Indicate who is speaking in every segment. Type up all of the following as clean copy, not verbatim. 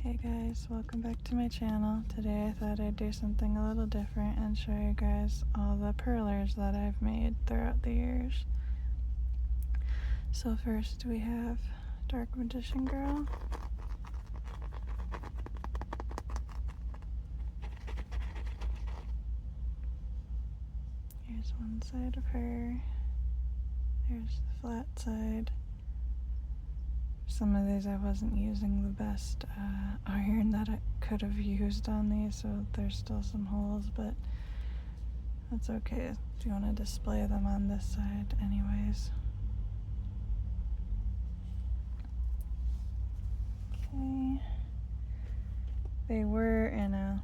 Speaker 1: Hey guys, welcome back to my channel. Today I thought I'd do something a little different and show you guys all the perlers that I've made throughout the years. So first we have Dark Magician Girl. Here's one side of her. There's the flat side. Some of these I wasn't using the best iron that I could have used on these, so there's still some holes, but that's okay. Do you want to display them on this side anyways? Okay. They were in a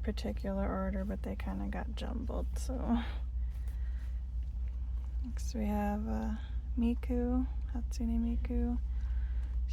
Speaker 1: particular order, but they kind of got jumbled, so. Next we have Miku, Hatsune Miku.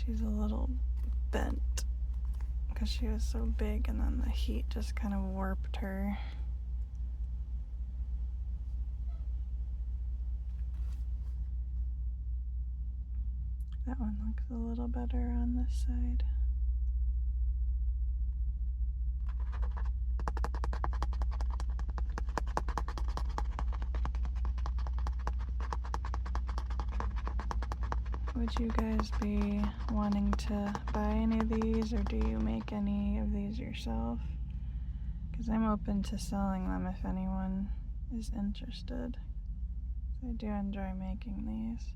Speaker 1: She's a little bent because she was so big and then the heat just kind of warped her. That one looks a little better on this side. Would you guys be wanting to buy any of these, or do you make any of these yourself? Because I'm open to selling them if anyone is interested. I do enjoy making these.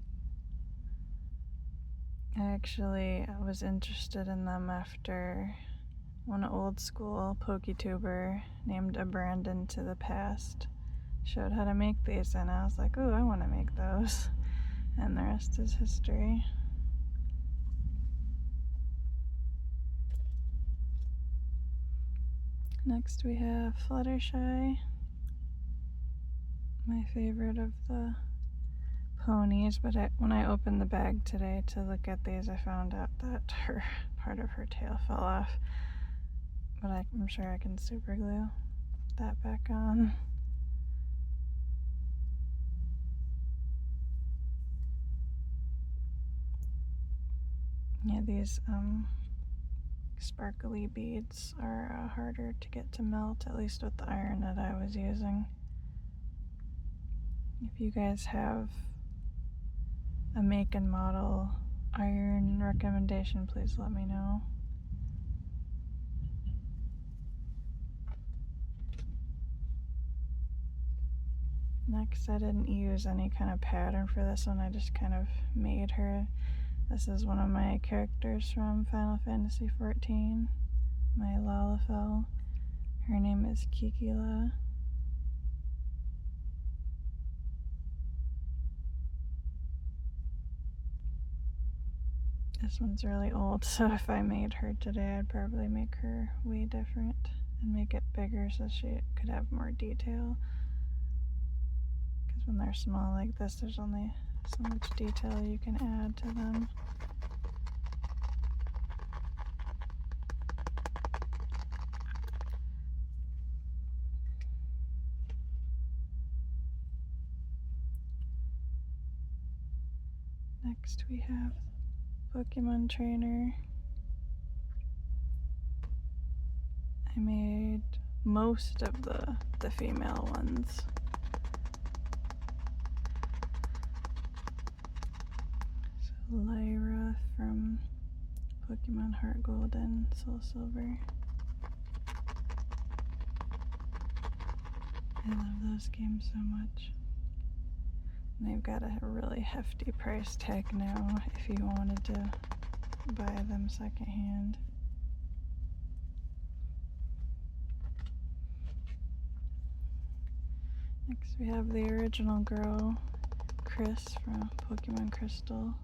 Speaker 1: I actually was interested in them after one old school PokeTuber named A Brandon to the Past showed how to make these, and I was like, ooh, I want to make those. And the rest is history. Next we have Fluttershy, my favorite of the ponies, but when I opened the bag today to look at these, I found out that part of her tail fell off, but I'm sure I can super glue that back on. Yeah, these sparkly beads are harder to get to melt, at least with the iron that I was using. If you guys have a make and model iron recommendation, please let me know. Next, I didn't use any kind of pattern for this one, I just kind of made her. This is one of my characters from Final Fantasy XIV, my Lalafell. Her name is Kikila. This one's really old, so if I made her today, I'd probably make her way different and make it bigger so she could have more detail. Because when they're small like this, there's only so much detail you can add to them. Next we have Pokemon Trainer. I made most of the female ones. So Lyra from Pokemon Heart Gold and Soul Silver. I love those games so much. And they've got a really hefty price tag now if you wanted to buy them secondhand. Next we have the original girl, Chris from Pokemon Crystal.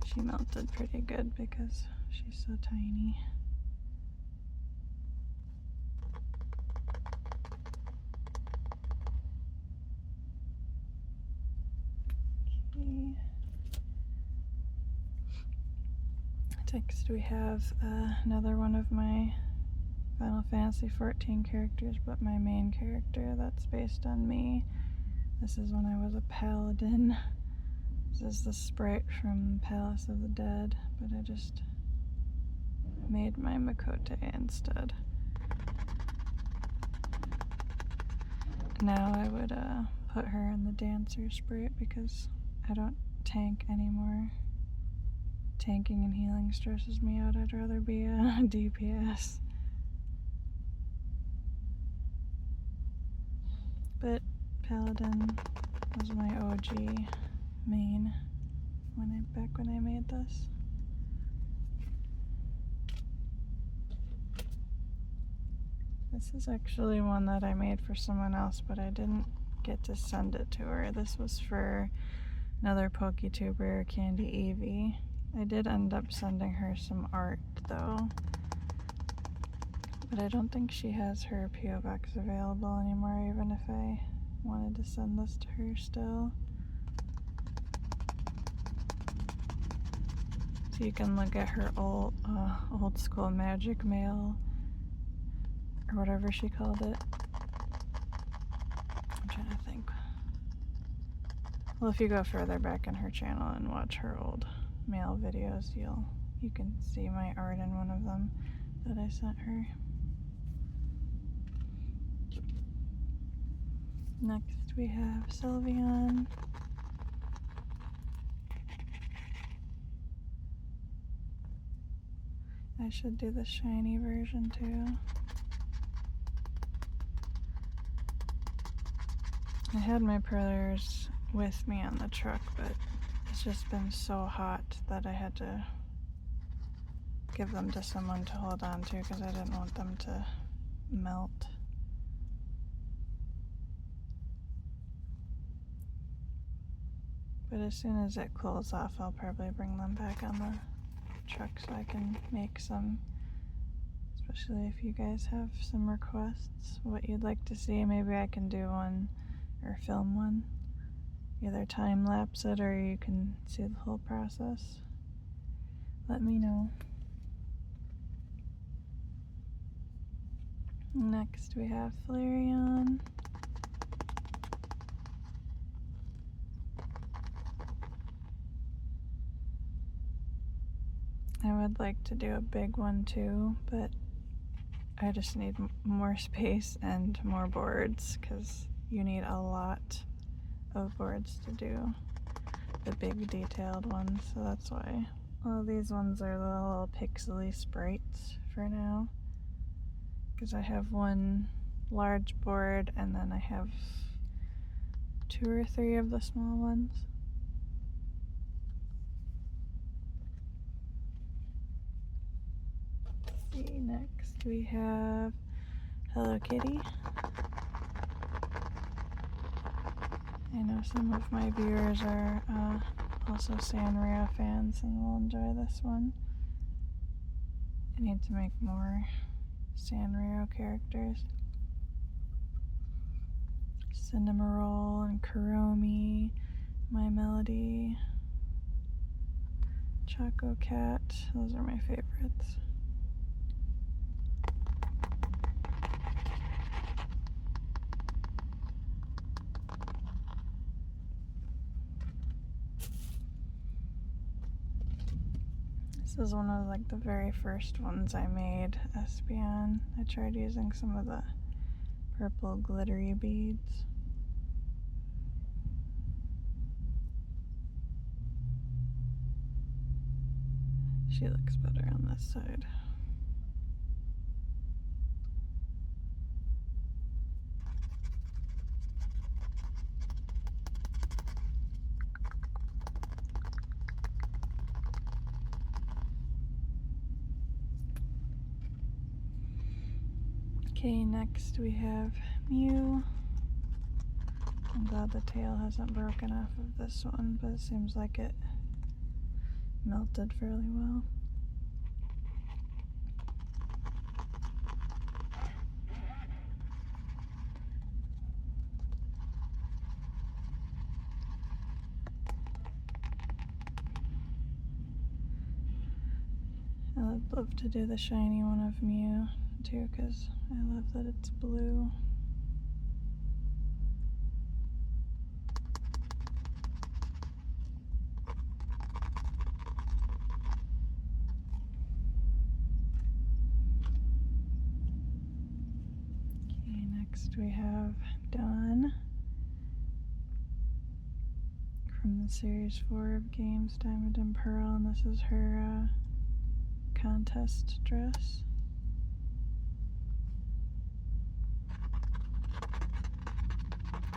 Speaker 1: She melted pretty good because she's so tiny. Okay. Next we have another one of my Final Fantasy XIV characters, but my main character that's based on me. This is when I was a paladin. This is the sprite from Palace of the Dead, but I just made my Makote instead. Now I would put her in the dancer sprite because I don't tank anymore. Tanking and healing stresses me out. I'd rather be a DPS. But Paladin was my OG main back when I made this. This is actually one that I made for someone else, but I didn't get to send it to her. This was for another PokeTuber, Candy Evie. I did end up sending her some art though, but I don't think she has her PO box available anymore, even if I wanted to send this to her still. So you can look at her old school magic mail, or whatever she called it. I'm trying to think. Well, if you go further back in her channel and watch her old mail videos, you can see my art in one of them that I sent her. Next we have Sylveon. I should do the shiny version too. I had my Perlers with me on the truck, but it's just been so hot that I had to give them to someone to hold on to because I didn't want them to melt. But as soon as it cools off, I'll probably bring them back on the truck so I can make some, especially if you guys have some requests, what you'd like to see. Maybe I can do one or film one. Either time lapse it or you can see the whole process. Let me know. Next we have Flareon. I would like to do a big one too, but I just need more space and more boards because you need a lot of boards to do the big detailed ones, so that's why. Well, these ones are the little pixely sprites for now because I have one large board and then I have 2 or 3 of the small ones. Let's see, next we have Hello Kitty. I know some of my viewers are also Sanrio fans and will enjoy this one. I need to make more Sanrio characters. Cinnamoroll and Kuromi, My Melody, Choco Cat, those are my favorites. This is one of the very first ones I made, Espeon. I tried using some of the purple glittery beads. She looks better on this side. Okay, next we have Mew. I'm glad the tail hasn't broken off of this one, but it seems like it melted fairly well. I would love to do the shiny one of Mew too, because I love that it's blue. Next we have Dawn from the Series 4 of games, Diamond and Pearl, and this is her contest dress.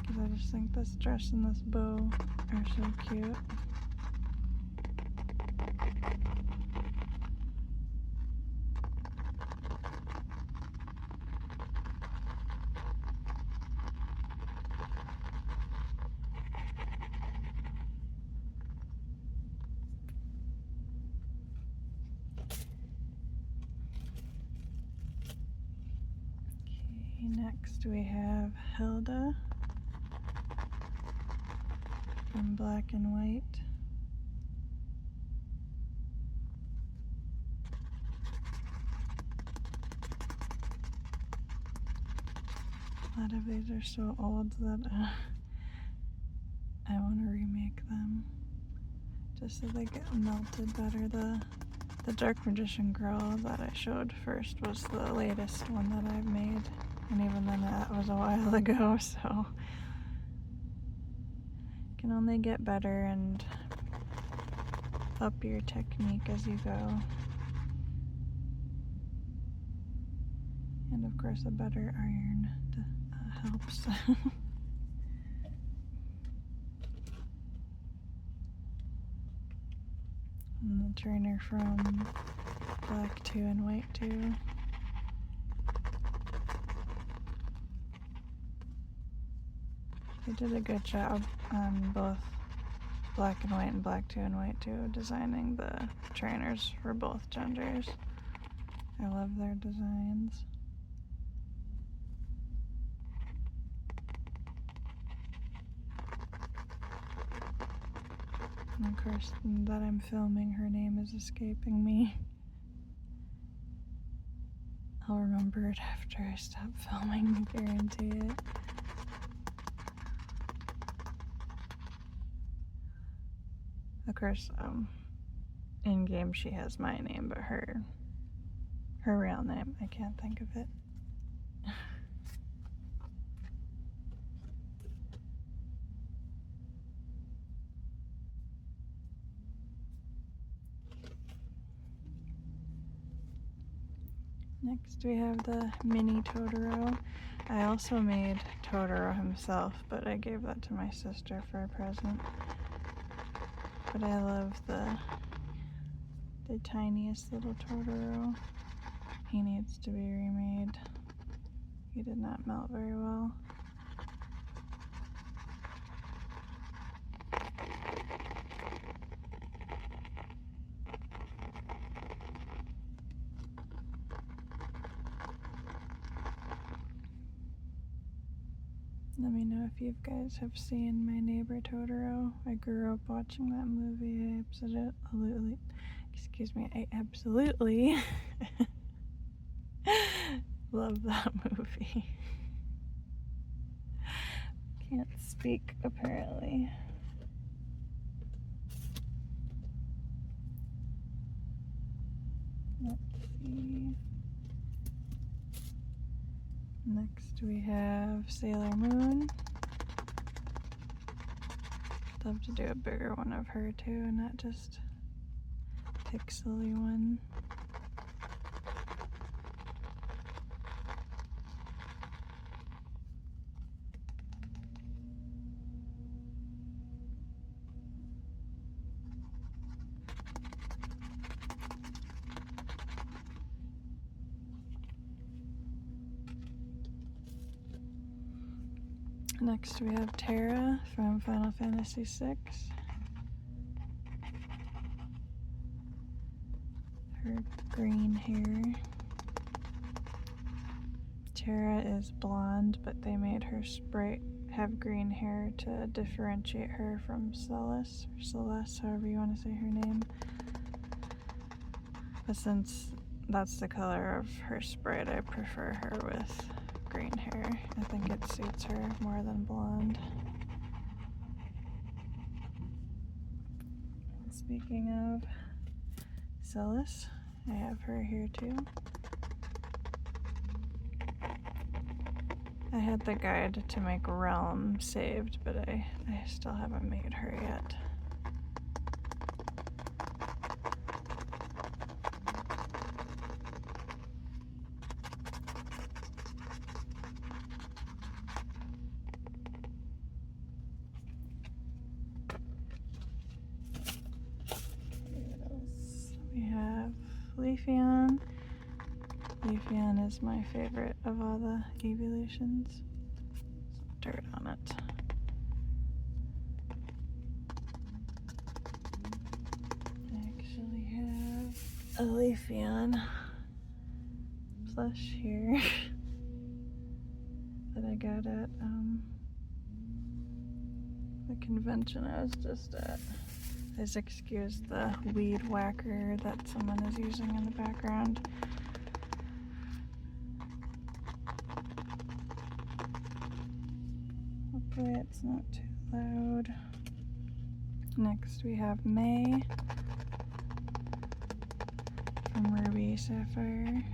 Speaker 1: Because I just think this dress and this bow are so cute. Next we have Hilda from Black and White. A lot of these are so old that I want to remake them just so they get melted better. The Dark Magician Girl that I showed first was the latest one that I've made. And even then, that was a while ago, so you can only get better and up your technique as you go. And of course, a better iron helps. And the trainer from Black 2 and White 2. They did a good job on both Black and White and Black 2 and White 2 designing the trainers for both genders. I love their designs. And of course, that I'm filming, her name is escaping me. I'll remember it after I stop filming, I guarantee it. Of course, in game she has my name, but her real name, I can't think of it. Next we have the mini Totoro. I also made Totoro himself, but I gave that to my sister for a present. But I love the tiniest little Totoro. He needs to be remade. He did not melt very well. Let me know if you guys have seen My Neighbor Totoro. I grew up watching that movie. I absolutely love that movie. Can't speak, apparently. Let's see. Next we have Sailor Moon. I'd love to do a bigger one of her too, and not just pixely one. Next we have Terra from Final Fantasy VI. Her green hair. Terra is blonde, but they made her sprite have green hair to differentiate her from Celeste, or Celeste, however you want to say her name. But since that's the color of her sprite, I prefer her with green hair. I think it suits her more than blonde. Speaking of Celeste, I have her here too. I had the guide to make Realm saved, but I still haven't made her yet. What else? We have Leafeon. Leafeon is my favorite of all the evolutions. Some dirt on it. I actually have a Leafeon plush here that I got at the convention I was just at. Please excuse the weed whacker that someone is using in the background. Hopefully it's not too loud. Next we have May from Ruby Sapphire.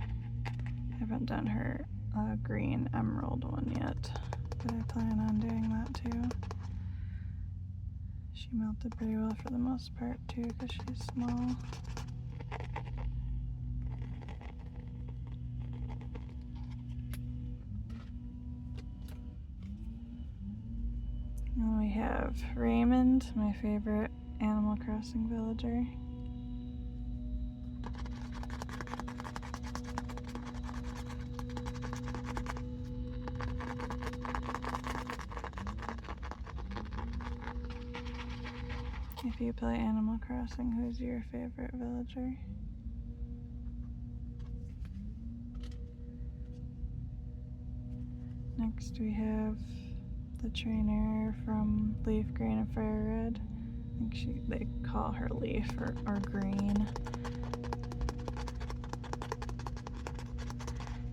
Speaker 1: Haven't done her green emerald one yet, but I plan on doing that too. She melted pretty well for the most part too because she's small. And we have Raymond, my favorite Animal Crossing villager. If you play Animal Crossing, who's your favorite villager? Next we have the trainer from Leaf Green and Fire Red. I think they call her Leaf or Green.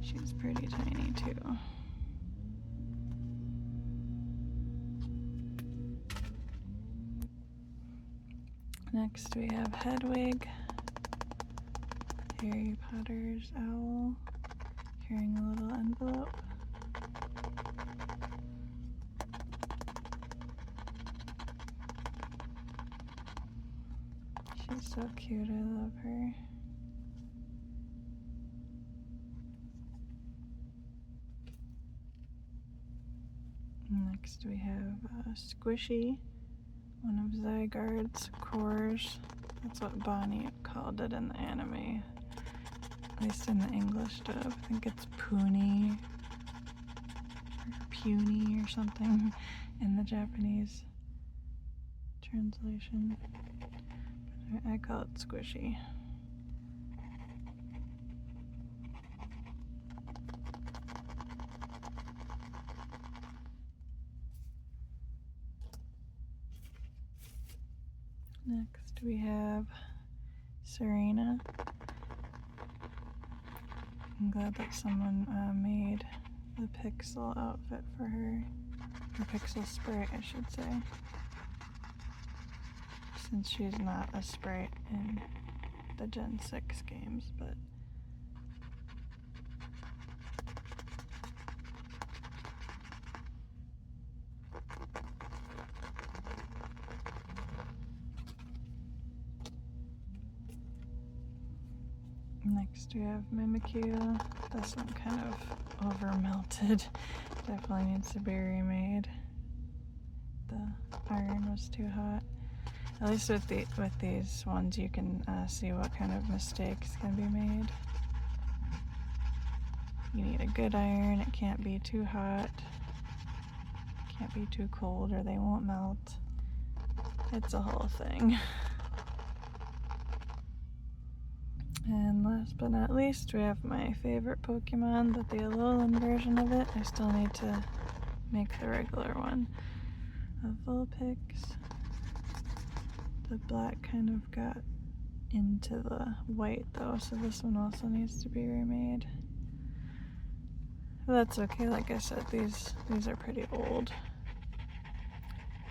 Speaker 1: She's pretty tiny too. Next we have Hedwig, Harry Potter's owl, carrying a little envelope. She's so cute, I love her. Next we have Squishy, one of Zygarde's cores. That's what Bonnie called it in the anime, at least in the English dub. I think it's Puni or Puny or something in the Japanese translation. But I call it Squishy. Next we have Serena. I'm glad that someone made the Pixel outfit for her, or Pixel sprite I should say, since she's not a sprite in the Gen 6 games, but next we have Mimikyu. This one kind of over melted. Definitely needs to be remade. The iron was too hot. At least with these ones you can see what kind of mistakes can be made. You need a good iron, it can't be too hot, can't be too cold or they won't melt. It's a whole thing. And last but not least, we have my favorite Pokemon, the Alolan version of it. I still need to make the regular one of Vulpix. The black kind of got into the white though, so this one also needs to be remade. But that's okay, like I said, these are pretty old.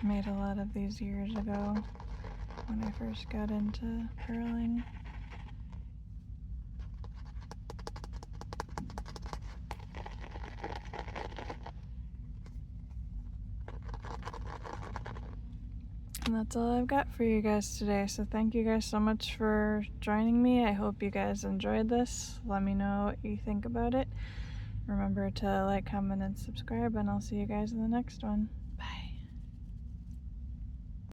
Speaker 1: I made a lot of these years ago when I first got into purling. And that's all I've got for you guys today. So thank you guys so much for joining me. I hope you guys enjoyed this. Let me know what you think about it. Remember to like, comment, and subscribe, and I'll see you guys in the next one.